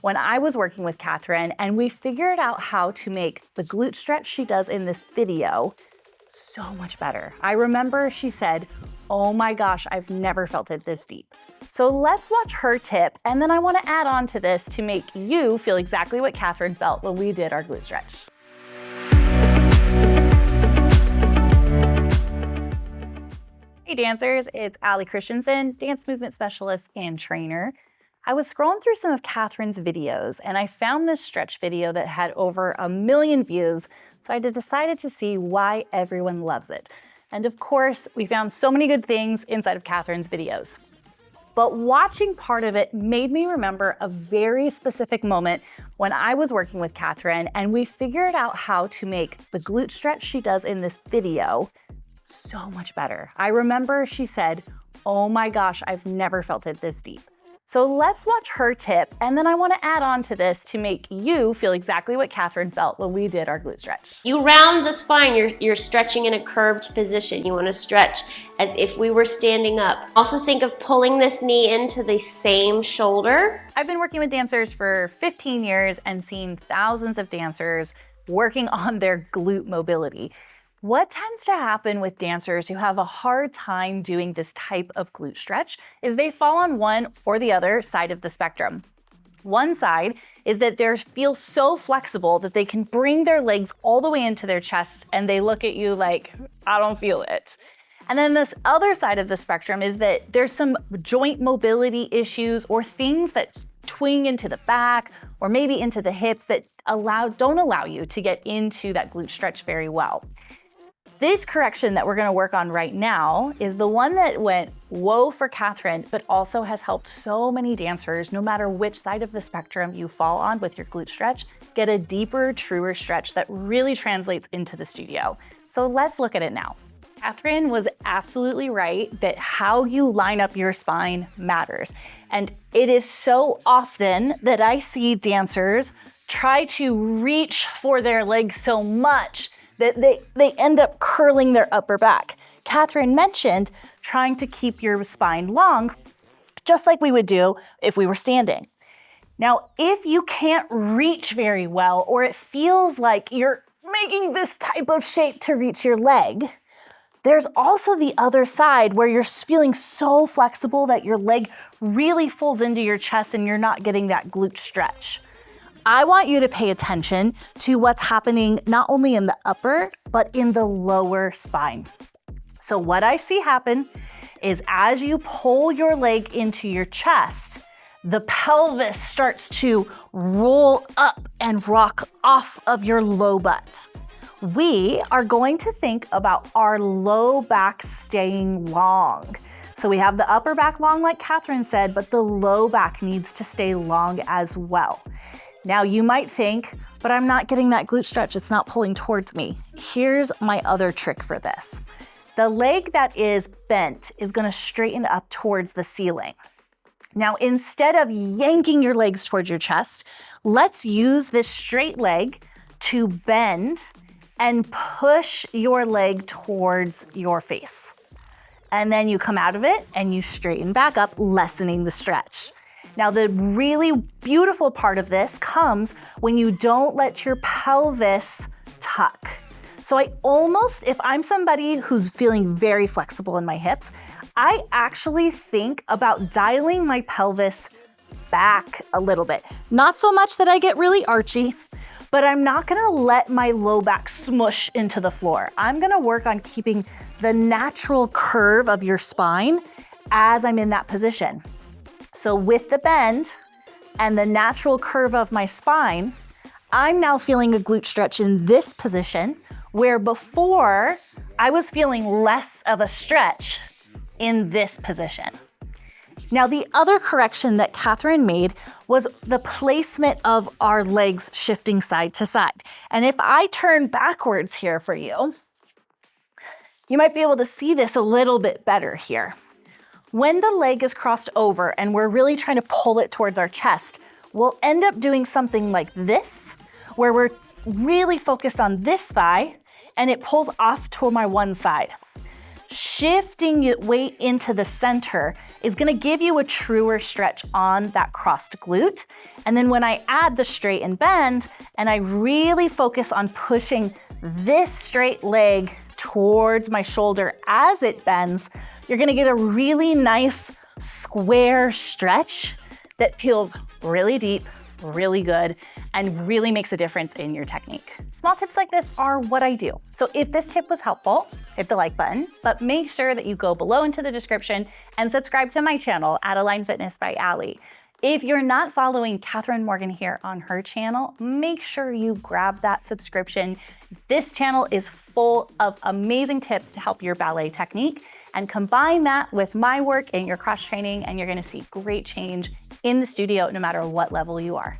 when I was working with Kathryn, and we figured out how to make the glute stretch she does in this video so much better. I remember she said, "Oh my gosh, I've never felt it this deep." So let's watch her tip, and then I want to add on to this to make you feel exactly what Kathryn felt when we did our glute stretch. Hey dancers, it's Allie Christensen, dance movement specialist and trainer. I was scrolling through some of Kathryn's videos and I found this stretch video that had over 1 million views, so I decided to see why everyone loves it. And of course, we found so many good things inside of Kathryn's videos. But watching part of it made me remember a very specific moment when I was working with Kathryn and we figured out how to make the glute stretch she does in this video so much better. I remember she said, "Oh my gosh, I've never felt it this deep." So let's watch her tip, and then I want to add on to this to make you feel exactly what Kathryn felt when we did our glute stretch. You round the spine, you're stretching in a curved position. You want to stretch as if we were standing up. Also think of pulling this knee into the same shoulder. I've been working with dancers for 15 years and seen thousands of dancers working on their glute mobility. What tends to happen with dancers who have a hard time doing this type of glute stretch is they fall on one or the other side of the spectrum. One side is that they feel so flexible that they can bring their legs all the way into their chest and they look at you like, "I don't feel it." And then this other side of the spectrum is that there's some joint mobility issues or things that twing into the back or maybe into the hips that don't allow you to get into that glute stretch very well. This correction that we're gonna work on right now is the one that went whoa for Kathryn, but also has helped so many dancers, no matter which side of the spectrum you fall on with your glute stretch, get a deeper, truer stretch that really translates into the studio. So let's look at it now. Kathryn was absolutely right that how you line up your spine matters. And it is so often that I see dancers try to reach for their legs so much that they end up curling their upper back. Kathryn mentioned trying to keep your spine long, just like we would do if we were standing. Now, if you can't reach very well, or it feels like you're making this type of shape to reach your leg, there's also the other side where you're feeling so flexible that your leg really folds into your chest and you're not getting that glute stretch. I want you to pay attention to what's happening not only in the upper, but in the lower spine. So what I see happen is as you pull your leg into your chest, the pelvis starts to roll up and rock off of your low butt. We are going to think about our low back staying long. So we have the upper back long like Kathryn said, but the low back needs to stay long as well. Now you might think, but I'm not getting that glute stretch, it's not pulling towards me. Here's my other trick for this. The leg that is bent is gonna straighten up towards the ceiling. Now instead of yanking your legs towards your chest, let's use this straight leg to bend and push your leg towards your face. And then you come out of it and you straighten back up, lessening the stretch. Now, the really beautiful part of this comes when you don't let your pelvis tuck. So if I'm somebody who's feeling very flexible in my hips, I actually think about dialing my pelvis back a little bit. Not so much that I get really archy, but I'm not gonna let my low back smush into the floor. I'm gonna work on keeping the natural curve of your spine as I'm in that position. So with the bend and the natural curve of my spine, I'm now feeling a glute stretch in this position, where before I was feeling less of a stretch in this position. Now, the other correction that Kathryn made was the placement of our legs shifting side to side. And if I turn backwards here for you, you might be able to see this a little bit better here. When the leg is crossed over and we're really trying to pull it towards our chest, we'll end up doing something like this, where we're really focused on this thigh and it pulls off to my one side. shifting your weight into the center is gonna give you a truer stretch on that crossed glute. And then when I add the straight and bend, and I really focus on pushing this straight leg towards my shoulder as it bends, you're gonna get a really nice square stretch that feels really deep, really good, and really makes a difference in your technique. Small tips like this are what I do. So if this tip was helpful, hit the like button, but make sure that you go below into the description and subscribe to my channel at Align Fitness by Allie. If you're not following Kathryn Morgan here on her channel, make sure you grab that subscription. This channel is full of amazing tips to help your ballet technique, and combine that with my work in your cross training and you're gonna see great change in the studio no matter what level you are.